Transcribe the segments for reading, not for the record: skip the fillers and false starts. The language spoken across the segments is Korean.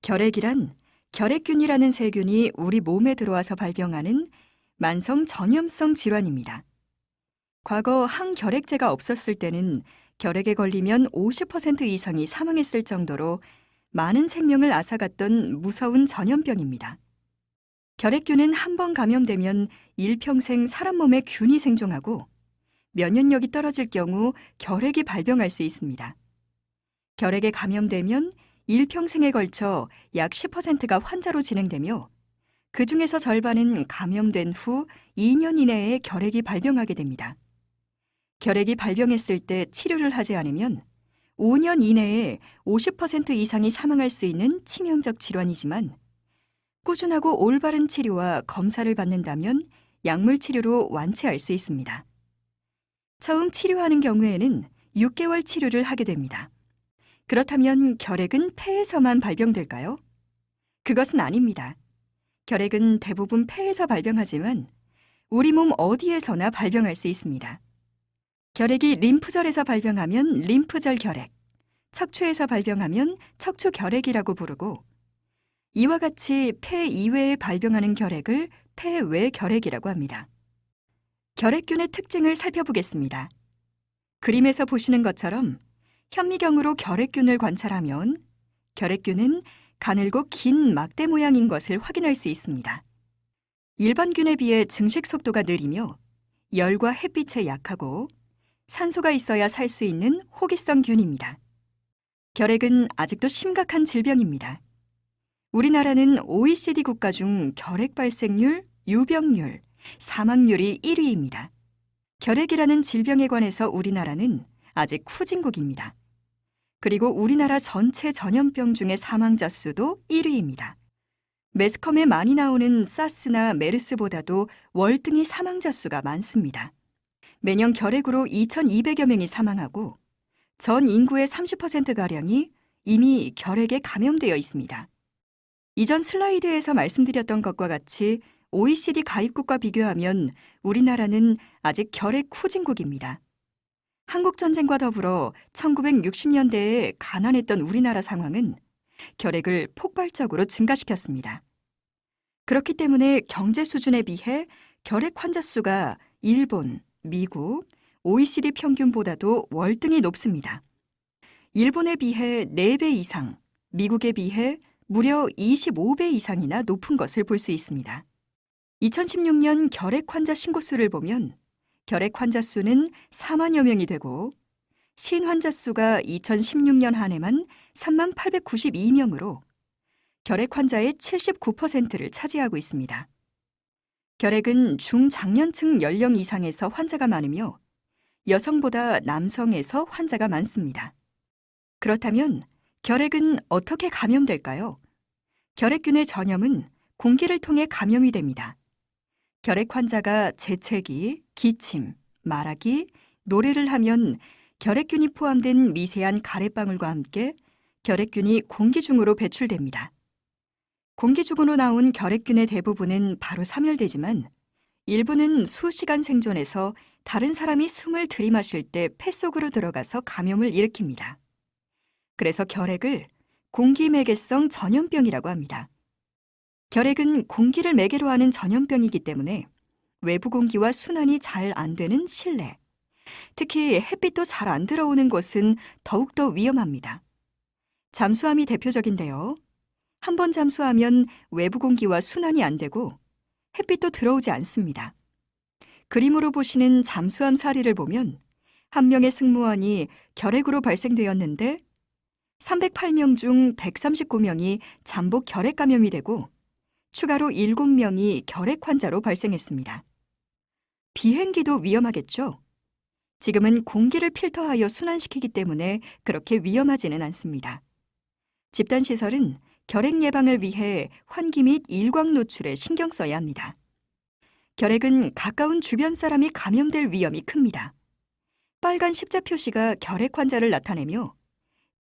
결핵이란 결핵균이라는 세균이 우리 몸에 들어와서 발병하는 만성 전염성 질환입니다. 과거 항결핵제가 없었을 때는 결핵에 걸리면 50% 이상이 사망했을 정도로 많은 생명을 앗아갔던 무서운 전염병입니다. 결핵균은 한 번 감염되면 일평생 사람 몸에 균이 생존하고 면역력이 떨어질 경우 결핵이 발병할 수 있습니다. 결핵에 감염되면 일평생에 걸쳐 약 10%가 환자로 진행되며 그 중에서 절반은 감염된 후 2년 이내에 결핵이 발병하게 됩니다. 결핵이 발병했을 때 치료를 하지 않으면 5년 이내에 50% 이상이 사망할 수 있는 치명적 질환이지만 꾸준하고 올바른 치료와 검사를 받는다면 약물 치료로 완치할 수 있습니다. 처음 치료하는 경우에는 6개월 치료를 하게 됩니다. 그렇다면 결핵은 폐에서만 발병될까요? 그것은 아닙니다. 결핵은 대부분 폐에서 발병하지만 우리 몸 어디에서나 발병할 수 있습니다. 결핵이 림프절에서 발병하면 림프절 결핵, 척추에서 발병하면 척추 결핵이라고 부르고 이와 같이 폐 이외에 발병하는 결핵을 폐외 결핵이라고 합니다. 결핵균의 특징을 살펴보겠습니다. 그림에서 보시는 것처럼 현미경으로 결핵균을 관찰하면 결핵균은 가늘고 긴 막대 모양인 것을 확인할 수 있습니다. 일반 균에 비해 증식 속도가 느리며 열과 햇빛에 약하고 산소가 있어야 살 수 있는 호기성 균입니다. 결핵은 아직도 심각한 질병입니다. 우리나라는 OECD 국가 중 결핵 발생률, 유병률, 사망률이 1위입니다. 결핵이라는 질병에 관해서 우리나라는 아직 후진국입니다. 그리고 우리나라 전체 전염병 중에 사망자 수도 1위입니다. 매스컴에 많이 나오는 사스나 메르스보다도 월등히 사망자 수가 많습니다. 매년 결핵으로 2,200여 명이 사망하고 전 인구의 30%가량이 이미 결핵에 감염되어 있습니다. 이전 슬라이드에서 말씀드렸던 것과 같이 OECD 가입국과 비교하면 우리나라는 아직 결핵 후진국입니다. 한국전쟁과 더불어 1960년대에 가난했던 우리나라 상황은 결핵을 폭발적으로 증가시켰습니다. 그렇기 때문에 경제 수준에 비해 결핵 환자 수가 일본, 미국, OECD 평균보다도 월등히 높습니다. 일본에 비해 4배 이상, 미국에 비해 무려 25배 이상이나 높은 것을 볼 수 있습니다. 2016년 결핵 환자 신고수를 보면 결핵 환자 수는 4만여 명이 되고 신환자 수가 2016년 한 해만 3만 892명으로 결핵 환자의 79%를 차지하고 있습니다. 결핵은 중장년층 연령 이상에서 환자가 많으며 여성보다 남성에서 환자가 많습니다. 그렇다면 결핵은 어떻게 감염될까요? 결핵균의 전염은 공기를 통해 감염이 됩니다. 결핵 환자가 재채기, 기침, 말하기, 노래를 하면 결핵균이 포함된 미세한 가래방울과 함께 결핵균이 공기 중으로 배출됩니다. 공기 중으로 나온 결핵균의 대부분은 바로 사멸되지만 일부는 수시간 생존해서 다른 사람이 숨을 들이마실 때 폐 속으로 들어가서 감염을 일으킵니다. 그래서 결핵을 공기매개성 전염병이라고 합니다. 결핵은 공기를 매개로 하는 전염병이기 때문에 외부 공기와 순환이 잘 안 되는 실내, 특히 햇빛도 잘 안 들어오는 곳은 더욱더 위험합니다. 잠수함이 대표적인데요. 한 번 잠수하면 외부 공기와 순환이 안 되고 햇빛도 들어오지 않습니다. 그림으로 보시는 잠수함 사례를 보면 한 명의 승무원이 결핵으로 발생되었는데 308명 중 139명이 잠복 결핵 감염이 되고 추가로 7명이 결핵 환자로 발생했습니다. 비행기도 위험하겠죠? 지금은 공기를 필터하여 순환시키기 때문에 그렇게 위험하지는 않습니다. 집단시설은 결핵 예방을 위해 환기 및 일광 노출에 신경 써야 합니다. 결핵은 가까운 주변 사람이 감염될 위험이 큽니다. 빨간 십자 표시가 결핵 환자를 나타내며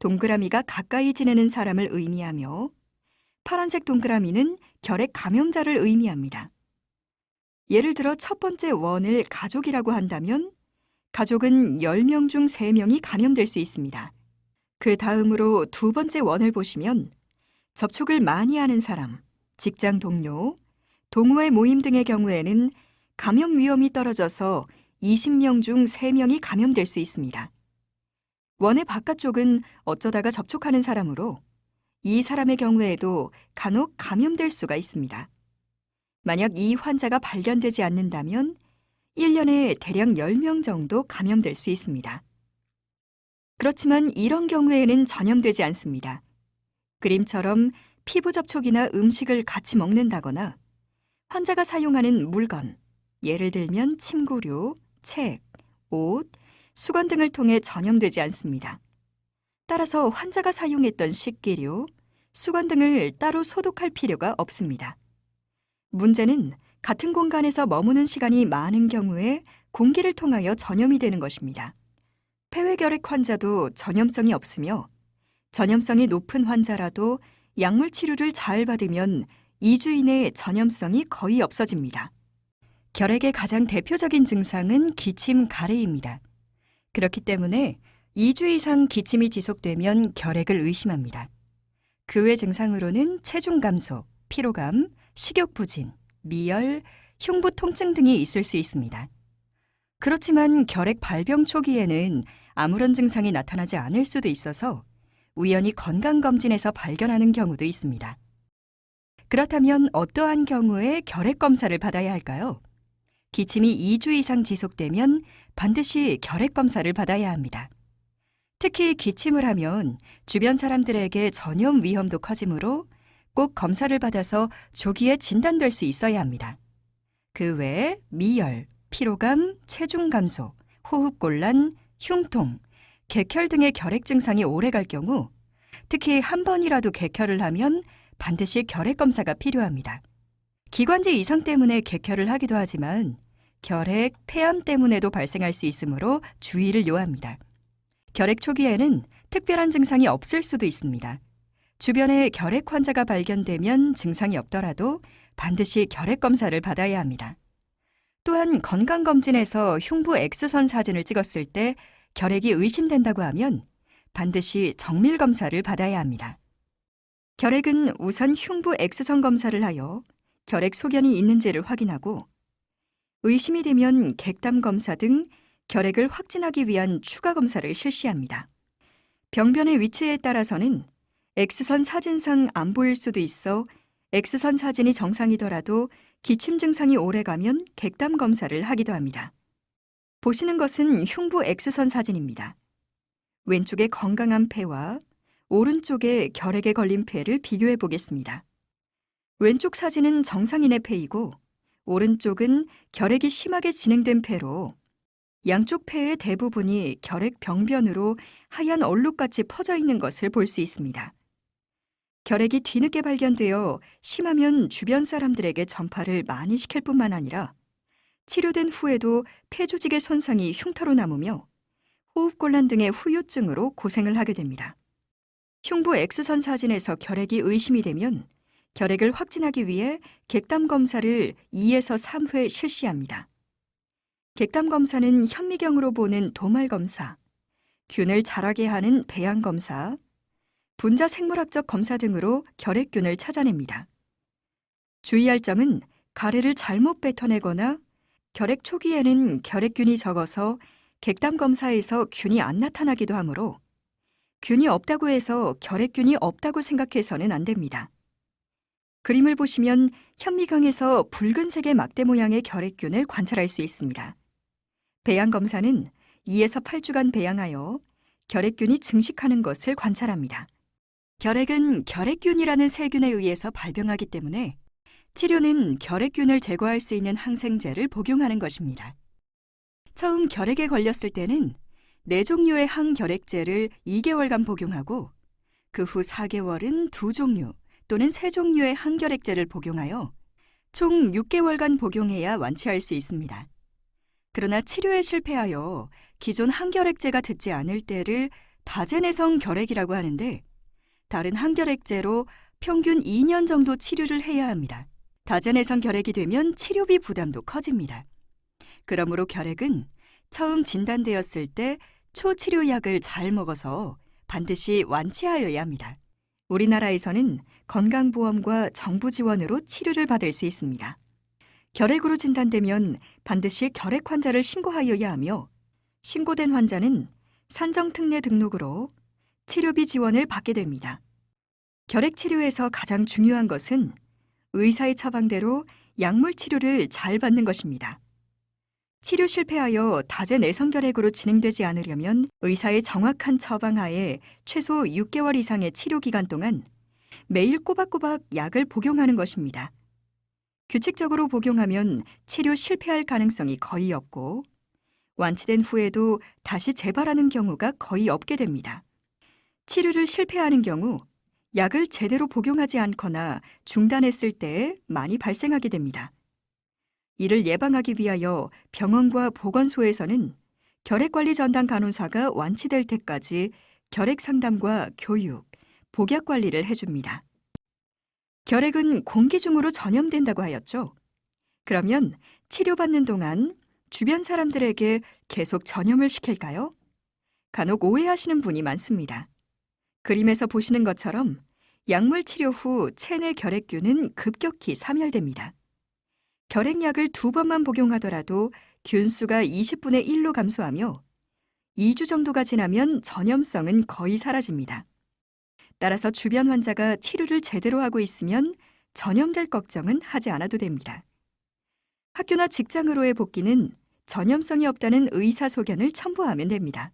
동그라미가 가까이 지내는 사람을 의미하며 파란색 동그라미는 결핵 감염자를 의미합니다. 예를 들어 첫 번째 원을 가족이라고 한다면 가족은 10명 중 3명이 감염될 수 있습니다. 그 다음으로 두 번째 원을 보시면 접촉을 많이 하는 사람, 직장 동료, 동호회 모임 등의 경우에는 감염 위험이 떨어져서 20명 중 3명이 감염될 수 있습니다. 원의 바깥쪽은 어쩌다가 접촉하는 사람으로 이 사람의 경우에도 간혹 감염될 수가 있습니다. 만약 이 환자가 발견되지 않는다면 1년에 대략 10명 정도 감염될 수 있습니다. 그렇지만 이런 경우에는 전염되지 않습니다. 그림처럼 피부 접촉이나 음식을 같이 먹는다거나 환자가 사용하는 물건, 예를 들면 침구류, 책, 옷, 수건 등을 통해 전염되지 않습니다. 따라서 환자가 사용했던 식기류, 수건 등을 따로 소독할 필요가 없습니다. 문제는 같은 공간에서 머무는 시간이 많은 경우에 공기를 통하여 전염이 되는 것입니다. 폐회결핵 환자도 전염성이 없으며 전염성이 높은 환자라도 약물 치료를 잘 받으면 2주 이내에 전염성이 거의 없어집니다. 결핵의 가장 대표적인 증상은 기침, 가래입니다. 그렇기 때문에 2주 이상 기침이 지속되면 결핵을 의심합니다. 그 외 증상으로는 체중 감소, 피로감, 식욕 부진, 미열, 흉부 통증 등이 있을 수 있습니다. 그렇지만 결핵 발병 초기에는 아무런 증상이 나타나지 않을 수도 있어서 우연히 건강검진에서 발견하는 경우도 있습니다. 그렇다면 어떠한 경우에 결핵 검사를 받아야 할까요? 기침이 2주 이상 지속되면 반드시 결핵 검사를 받아야 합니다. 특히 기침을 하면 주변 사람들에게 전염 위험도 커지므로 꼭 검사를 받아서 조기에 진단될 수 있어야 합니다. 그 외에 미열, 피로감, 체중 감소, 호흡곤란, 흉통, 객혈 등의 결핵 증상이 오래갈 경우 특히 한 번이라도 객혈을 하면 반드시 결핵 검사가 필요합니다. 기관지 이상 때문에 객혈을 하기도 하지만 결핵, 폐암 때문에도 발생할 수 있으므로 주의를 요합니다. 결핵 초기에는 특별한 증상이 없을 수도 있습니다. 주변에 결핵 환자가 발견되면 증상이 없더라도 반드시 결핵 검사를 받아야 합니다. 또한 건강검진에서 흉부 X선 사진을 찍었을 때 결핵이 의심된다고 하면 반드시 정밀 검사를 받아야 합니다. 결핵은 우선 흉부 X선 검사를 하여 결핵 소견이 있는지를 확인하고 의심이 되면 객담 검사 등 결핵을 확진하기 위한 추가 검사를 실시합니다. 병변의 위치에 따라서는 X선 사진상 안 보일 수도 있어 X선 사진이 정상이더라도 기침 증상이 오래가면 객담 검사를 하기도 합니다. 보시는 것은 흉부 X선 사진입니다. 왼쪽에 건강한 폐와 오른쪽에 결핵에 걸린 폐를 비교해 보겠습니다. 왼쪽 사진은 정상인의 폐이고 오른쪽은 결핵이 심하게 진행된 폐로 양쪽 폐의 대부분이 결핵 병변으로 하얀 얼룩같이 퍼져 있는 것을 볼 수 있습니다. 결핵이 뒤늦게 발견되어 심하면 주변 사람들에게 전파를 많이 시킬 뿐만 아니라 치료된 후에도 폐 조직의 손상이 흉터로 남으며 호흡곤란 등의 후유증으로 고생을 하게 됩니다. 흉부 X선 사진에서 결핵이 의심이 되면 결핵을 확진하기 위해 객담 검사를 2에서 3회 실시합니다. 객담 검사는 현미경으로 보는 도말 검사, 균을 자라게 하는 배양 검사, 분자 생물학적 검사 등으로 결핵균을 찾아냅니다. 주의할 점은 가래를 잘못 뱉어내거나 결핵 초기에는 결핵균이 적어서 객담 검사에서 균이 안 나타나기도 하므로 균이 없다고 해서 결핵균이 없다고 생각해서는 안 됩니다. 그림을 보시면 현미경에서 붉은색의 막대 모양의 결핵균을 관찰할 수 있습니다. 배양 검사는 2에서 8주간 배양하여 결핵균이 증식하는 것을 관찰합니다. 결핵은 결핵균이라는 세균에 의해서 발병하기 때문에 치료는 결핵균을 제거할 수 있는 항생제를 복용하는 것입니다. 처음 결핵에 걸렸을 때는 4종류의 항결핵제를 2개월간 복용하고 그 후 4개월은 2종류 또는 3종류의 항결핵제를 복용하여 총 6개월간 복용해야 완치할 수 있습니다. 그러나 치료에 실패하여 기존 항결핵제가 듣지 않을 때를 다제내성 결핵이라고 하는데 다른 항결핵제로 평균 2년 정도 치료를 해야 합니다. 다제내성 결핵이 되면 치료비 부담도 커집니다. 그러므로 결핵은 처음 진단되었을 때 초치료약을 잘 먹어서 반드시 완치하여야 합니다. 우리나라에서는 건강보험과 정부 지원으로 치료를 받을 수 있습니다. 결핵으로 진단되면 반드시 결핵 환자를 신고하여야 하며 신고된 환자는 산정특례 등록으로 치료비 지원을 받게 됩니다. 결핵 치료에서 가장 중요한 것은 의사의 처방대로 약물 치료를 잘 받는 것입니다. 치료 실패하여 다제 내성결핵으로 진행되지 않으려면 의사의 정확한 처방하에 최소 6개월 이상의 치료 기간 동안 매일 꼬박꼬박 약을 복용하는 것입니다. 규칙적으로 복용하면 치료 실패할 가능성이 거의 없고 완치된 후에도 다시 재발하는 경우가 거의 없게 됩니다. 치료를 실패하는 경우 약을 제대로 복용하지 않거나 중단했을 때 많이 발생하게 됩니다. 이를 예방하기 위하여 병원과 보건소에서는 결핵관리 전담 간호사가 완치될 때까지 결핵 상담과 교육, 복약 관리를 해줍니다. 결핵은 공기 중으로 전염된다고 하였죠. 그러면 치료받는 동안 주변 사람들에게 계속 전염을 시킬까요? 간혹 오해하시는 분이 많습니다. 그림에서 보시는 것처럼 약물 치료 후 체내 결핵균은 급격히 사멸됩니다. 결핵약을 2번만 복용하더라도 균수가 20분의 1로 감소하며 2주 정도가 지나면 전염성은 거의 사라집니다. 따라서 주변 환자가 치료를 제대로 하고 있으면 전염될 걱정은 하지 않아도 됩니다. 학교나 직장으로의 복귀는 전염성이 없다는 의사소견을 첨부하면 됩니다.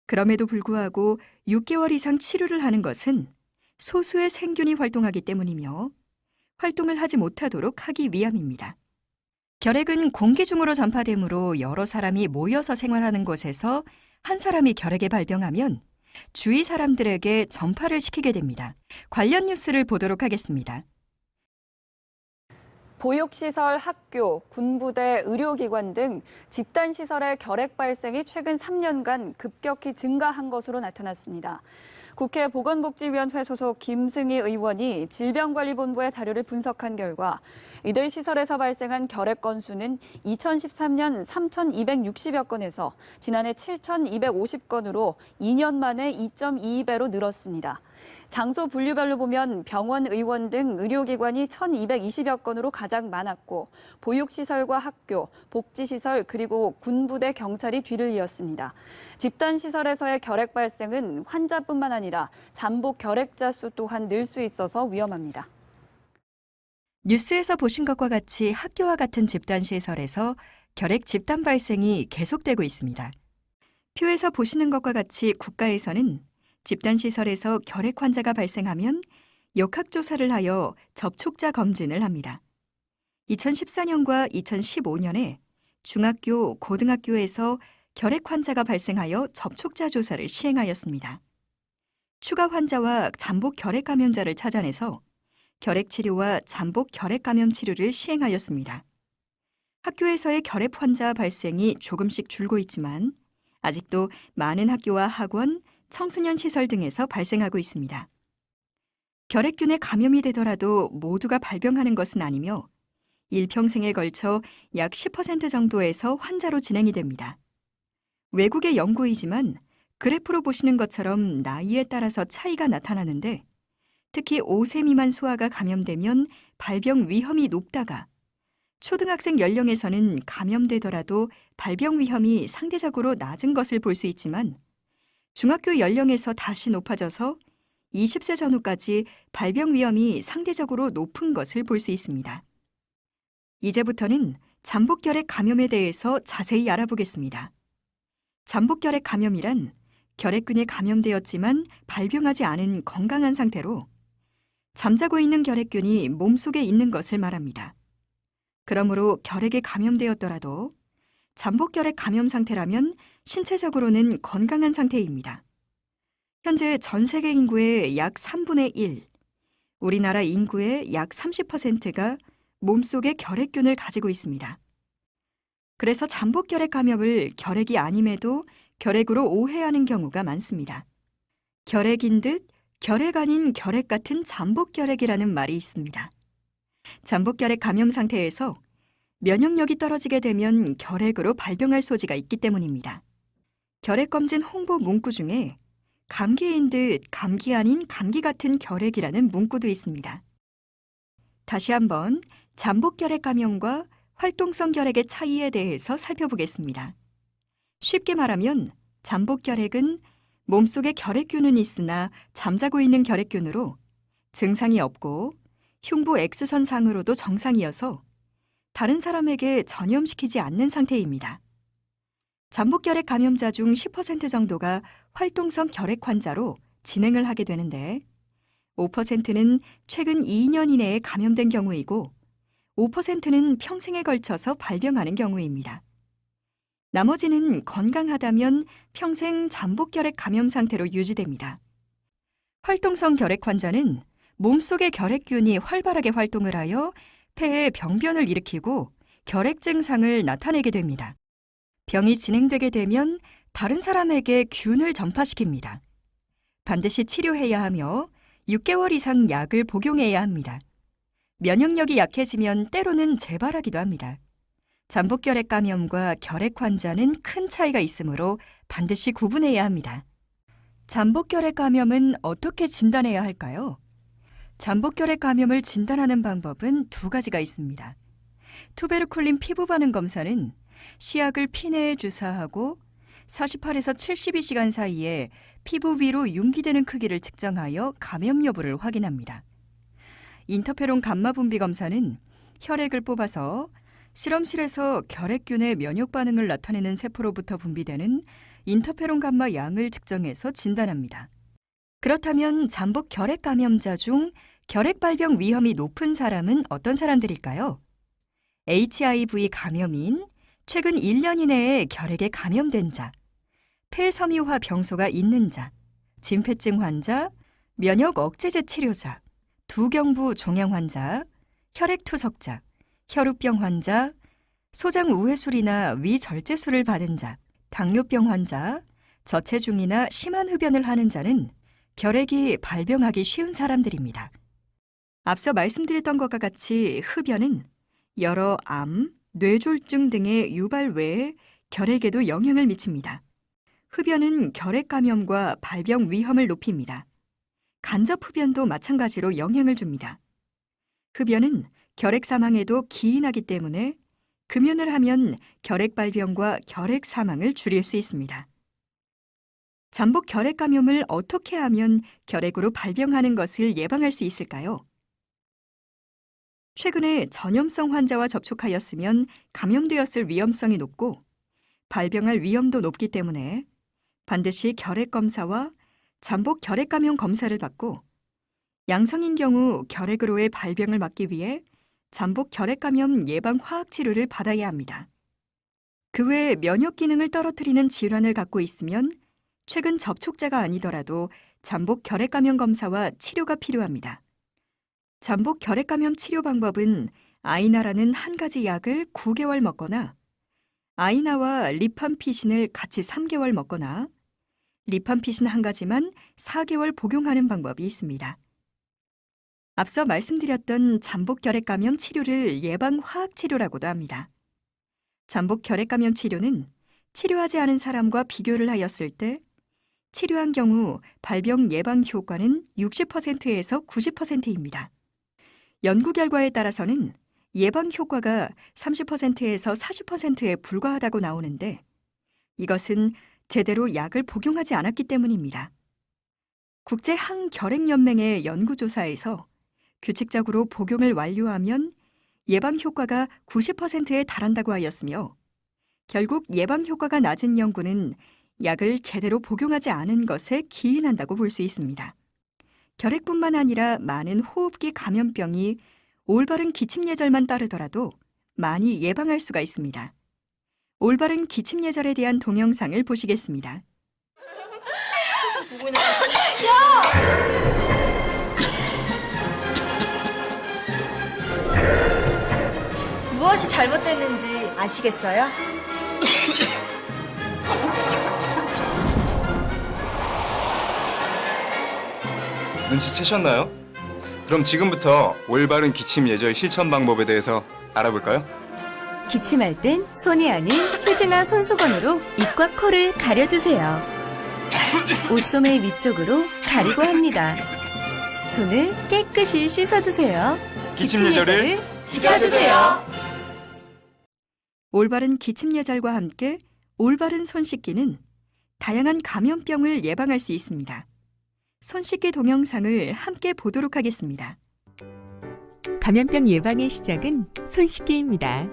그럼에도 불구하고 6개월 이상 치료를 하는 것은 소수의 생균이 활동하기 때문이며 활동을 하지 못하도록 하기 위함입니다. 결핵은 공기 중으로 전파되므로 여러 사람이 모여서 생활하는 곳에서 한 사람이 결핵에 발병하면 주위 사람들에게 전파를 시키게 됩니다. 관련 뉴스를 보도록 하겠습니다. 보육시설, 학교, 군부대, 의료기관 등 집단시설의 결핵 발생이 최근 3년간 급격히 증가한 것으로 나타났습니다. 국회 보건복지위원회 소속 김승희 의원이 질병관리본부의 자료를 분석한 결과 이들 시설에서 발생한 결핵 건수는 2013년 3,260여 건에서 지난해 7,250건으로 2년 만에 2.22배로 늘었습니다. 장소 분류별로 보면 병원, 의원 등 의료기관이 1,220여 건으로 가장 많았고 보육시설과 학교, 복지시설 그리고 군부대, 경찰이 뒤를 이었습니다. 집단시설에서의 결핵 발생은 환자뿐만 아니라 잠복 결핵자 수 또한 늘 수 있어서 위험합니다. 뉴스에서 보신 것과 같이 학교와 같은 집단시설에서 결핵 집단 발생이 계속되고 있습니다. 표에서 보시는 것과 같이 국가에서는 집단시설에서 결핵 환자가 발생하면 역학조사를 하여 접촉자 검진을 합니다. 2014년과 2015년에 중학교, 고등학교에서 결핵 환자가 발생하여 접촉자 조사를 시행하였습니다. 추가 환자와 잠복 결핵 감염자를 찾아내서 결핵 치료와 잠복 결핵 감염 치료를 시행하였습니다. 학교에서의 결핵 환자 발생이 조금씩 줄고 있지만 아직도 많은 학교와 학원, 청소년 시설 등에서 발생하고 있습니다. 결핵균에 감염이 되더라도 모두가 발병하는 것은 아니며 일평생에 걸쳐 약 10% 정도에서 환자로 진행이 됩니다. 외국의 연구이지만 그래프로 보시는 것처럼 나이에 따라서 차이가 나타나는데 특히 5세 미만 소아가 감염되면 발병 위험이 높다가 초등학생 연령에서는 감염되더라도 발병 위험이 상대적으로 낮은 것을 볼 수 있지만 중학교 연령에서 다시 높아져서 20세 전후까지 발병 위험이 상대적으로 높은 것을 볼 수 있습니다. 이제부터는 잠복결핵 감염에 대해서 자세히 알아보겠습니다. 잠복결핵 감염이란 결핵균에 감염되었지만 발병하지 않은 건강한 상태로 잠자고 있는 결핵균이 몸속에 있는 것을 말합니다. 그러므로 결핵에 감염되었더라도 잠복결핵 감염 상태라면 신체적으로는 건강한 상태입니다. 현재 전 세계 인구의 약 3분의 1, 우리나라 인구의 약 30%가 몸속에 결핵균을 가지고 있습니다. 그래서 잠복결핵 감염을 결핵이 아님에도 결핵으로 오해하는 경우가 많습니다. 결핵인 듯 결핵 아닌 결핵 같은 잠복결핵이라는 말이 있습니다. 잠복결핵 감염 상태에서 면역력이 떨어지게 되면 결핵으로 발병할 소지가 있기 때문입니다. 결핵검진 홍보 문구 중에 감기인 듯 감기 아닌 감기 같은 결핵이라는 문구도 있습니다. 다시 한번 잠복결핵 감염과 활동성 결핵의 차이에 대해서 살펴보겠습니다. 쉽게 말하면 잠복결핵은 몸속에 결핵균은 있으나 잠자고 있는 결핵균으로 증상이 없고 흉부 X선상으로도 정상이어서 다른 사람에게 전염시키지 않는 상태입니다. 잠복결핵 감염자 중 10% 정도가 활동성 결핵 환자로 진행을 하게 되는데 5%는 최근 2년 이내에 감염된 경우이고 5%는 평생에 걸쳐서 발병하는 경우입니다. 나머지는 건강하다면 평생 잠복결핵 감염 상태로 유지됩니다. 활동성 결핵 환자는 몸속의 결핵균이 활발하게 활동을 하여 폐에 병변을 일으키고 결핵 증상을 나타내게 됩니다. 병이 진행되게 되면 다른 사람에게 균을 전파시킵니다. 반드시 치료해야 하며 6개월 이상 약을 복용해야 합니다. 면역력이 약해지면 때로는 재발하기도 합니다. 잠복결핵 감염과 결핵 환자는 큰 차이가 있으므로 반드시 구분해야 합니다. 잠복결핵 감염은 어떻게 진단해야 할까요? 잠복결핵 감염을 진단하는 방법은 두 가지가 있습니다. 투베르쿨린 피부 반응 검사는 시약을 피 내에 주사하고 48에서 72시간 사이에 피부 위로 융기되는 크기를 측정하여 감염 여부를 확인합니다. 인터페론 감마 분비 검사는 혈액을 뽑아서 실험실에서 결핵균의 면역 반응을 나타내는 세포로부터 분비되는 인터페론 감마 양을 측정해서 진단합니다. 그렇다면 잠복 결핵 감염자 중 결핵 발병 위험이 높은 사람은 어떤 사람들일까요? HIV 감염인, 최근 1년 이내에 결핵에 감염된 자, 폐섬유화 병소가 있는 자, 진폐증 환자, 면역 억제제 치료자, 두경부 종양 환자, 혈액 투석자, 혈우병 환자, 소장 우회술이나 위절제술을 받은 자, 당뇨병 환자, 저체중이나 심한 흡연을 하는 자는 결핵이 발병하기 쉬운 사람들입니다. 앞서 말씀드렸던 것과 같이 흡연은 여러 암, 뇌졸중 등의 유발 외에 결핵에도 영향을 미칩니다. 흡연은 결핵 감염과 발병 위험을 높입니다. 간접 흡연도 마찬가지로 영향을 줍니다. 흡연은 결핵 사망에도 기인하기 때문에 금연을 하면 결핵 발병과 결핵 사망을 줄일 수 있습니다. 잠복 결핵 감염을 어떻게 하면 결핵으로 발병하는 것을 예방할 수 있을까요? 최근에 전염성 환자와 접촉하였으면 감염되었을 위험성이 높고 발병할 위험도 높기 때문에 반드시 결핵 검사와 잠복 결핵 감염 검사를 받고 양성인 경우 결핵으로의 발병을 막기 위해 잠복 결핵 감염 예방 화학 치료를 받아야 합니다. 그 외 면역 기능을 떨어뜨리는 질환을 갖고 있으면 최근 접촉자가 아니더라도 잠복 결핵 감염 검사와 치료가 필요합니다. 잠복 결핵 감염 치료 방법은 아이나라는 한 가지 약을 9개월 먹거나 아이나와 리팜피신을 같이 3개월 먹거나 리팜피신 한 가지만 4개월 복용하는 방법이 있습니다. 앞서 말씀드렸던 잠복 결핵 감염 치료를 예방 화학 치료라고도 합니다. 잠복 결핵 감염 치료는 치료하지 않은 사람과 비교를 하였을 때 치료한 경우 발병 예방 효과는 60%에서 90%입니다. 연구 결과에 따라서는 예방 효과가 30%에서 40%에 불과하다고 나오는데 이것은 제대로 약을 복용하지 않았기 때문입니다. 국제항결핵연맹의 연구조사에서 규칙적으로 복용을 완료하면 예방 효과가 90%에 달한다고 하였으며 결국 예방 효과가 낮은 연구는 약을 제대로 복용하지 않은 것에 기인한다고 볼 수 있습니다. 결핵뿐만 아니라 많은 호흡기 감염병이 올바른 기침 예절만 따르더라도 많이 예방할 수가 있습니다. 올바른 기침 예절에 대한 동영상을 보시겠습니다. 무엇이 잘못됐는지 아시겠어요? 눈치채셨나요? 그럼 지금부터 올바른 기침 예절 실천 방법에 대해서 알아볼까요? 기침할 땐 손이 아닌 휴지나 손수건으로 입과 코를 가려주세요. 옷소매 위쪽으로 가리고 합니다. 손을 깨끗이 씻어주세요. 기침 예절을 지켜주세요. 올바른 기침 예절과 함께 올바른 손 씻기는 다양한 감염병을 예방할 수 있습니다. 손 씻기 동영상을 함께 보도록 하겠습니다. 감염병 예방의 시작은 손 씻기입니다.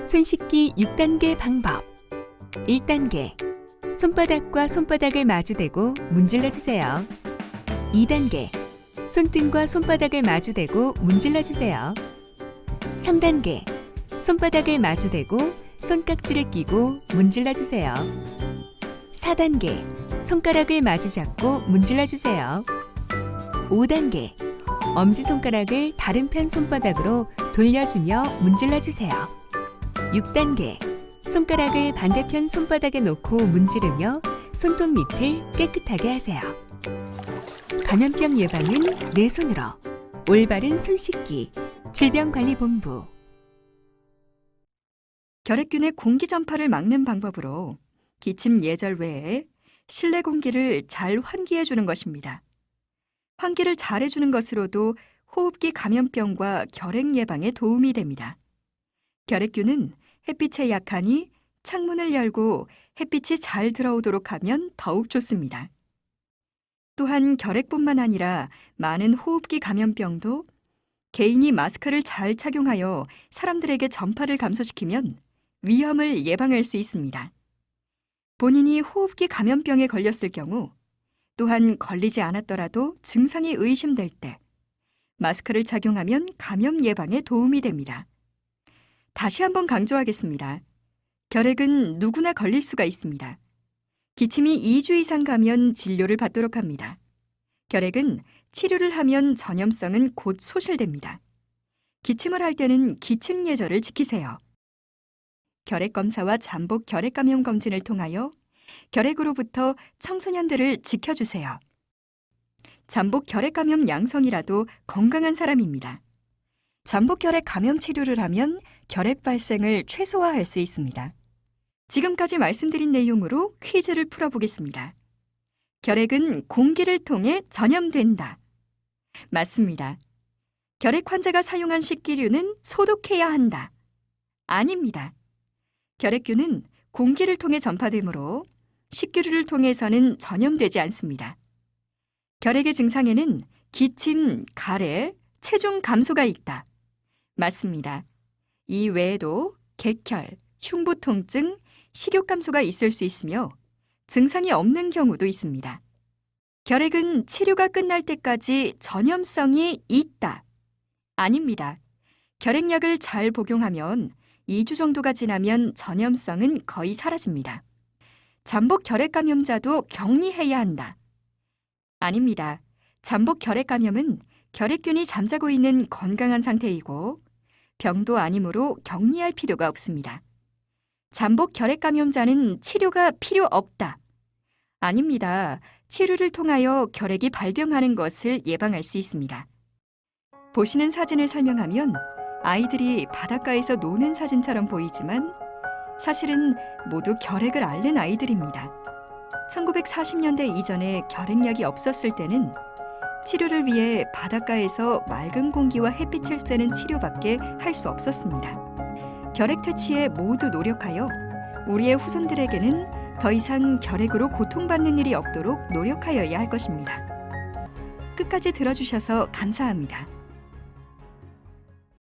손 씻기 6단계 방법. 1단계. 손바닥과 손바닥을 마주대고 문질러 주세요. 2단계. 손등과 손바닥을 마주대고 문질러 주세요. 3단계. 손바닥을 마주대고 손깍지를 끼고 문질러 주세요. 4단계. 손가락을 마주 잡고 문질러 주세요. 5단계. 엄지손가락을 다른 편 손바닥으로 돌려주며 문질러 주세요. 6단계. 손가락을 반대편 손바닥에 놓고 문지르며 손톱 밑을 깨끗하게 하세요. 감염병 예방은 내 손으로. 올바른 손 씻기. 질병관리본부. 결핵균의 공기 전파를 막는 방법으로 기침 예절 외에 실내 공기를 잘 환기해 주는 것입니다. 환기를 잘 해주는 것으로도 호흡기 감염병과 결핵 예방에 도움이 됩니다. 결핵균은 햇빛에 약하니 창문을 열고 햇빛이 잘 들어오도록 하면 더욱 좋습니다. 또한 결핵뿐만 아니라 많은 호흡기 감염병도 개인이 마스크를 잘 착용하여 사람들에게 전파를 감소시키면 위험을 예방할 수 있습니다. 본인이 호흡기 감염병에 걸렸을 경우 또한 걸리지 않았더라도 증상이 의심될 때 마스크를 착용하면 감염 예방에 도움이 됩니다. 다시 한번 강조하겠습니다. 결핵은 누구나 걸릴 수가 있습니다. 기침이 2주 이상 가면 진료를 받도록 합니다. 결핵은 치료를 하면 전염성은 곧 소실됩니다. 기침을 할 때는 기침 예절을 지키세요. 결핵 검사와 잠복 결핵 감염 검진을 통하여 결핵으로부터 청소년들을 지켜주세요. 잠복 결핵 감염 양성이라도 건강한 사람입니다. 잠복 결핵 감염 치료를 하면 결핵 발생을 최소화할 수 있습니다. 지금까지 말씀드린 내용으로 퀴즈를 풀어보겠습니다. 결핵은 공기를 통해 전염된다. 맞습니다. 결핵 환자가 사용한 식기류는 소독해야 한다. 아닙니다. 결핵균은 공기를 통해 전파되므로 식기류를 통해서는 전염되지 않습니다. 결핵의 증상에는 기침, 가래, 체중 감소가 있다. 맞습니다. 이 외에도 객혈, 흉부 통증, 식욕 감소가 있을 수 있으며 증상이 없는 경우도 있습니다. 결핵은 치료가 끝날 때까지 전염성이 있다. 아닙니다. 결핵약을 잘 복용하면 2주 정도가 지나면 전염성은 거의 사라집니다. 잠복 결핵 감염자도 격리해야 한다. 아닙니다. 잠복 결핵 감염은 결핵균이 잠자고 있는 건강한 상태이고 병도 아니므로 격리할 필요가 없습니다. 잠복 결핵 감염자는 치료가 필요 없다. 아닙니다. 치료를 통하여 결핵이 발병하는 것을 예방할 수 있습니다. 보시는 사진을 설명하면 아이들이 바닷가에서 노는 사진처럼 보이지만 사실은 모두 결핵을 앓는 아이들입니다. 1940년대 이전에 결핵약이 없었을 때는 치료를 위해 바닷가에서 맑은 공기와 햇빛을 쐬는 치료밖에 할 수 없었습니다. 결핵 퇴치에 모두 노력하여 우리의 후손들에게는 더 이상 결핵으로 고통받는 일이 없도록 노력하여야 할 것입니다. 끝까지 들어주셔서 감사합니다.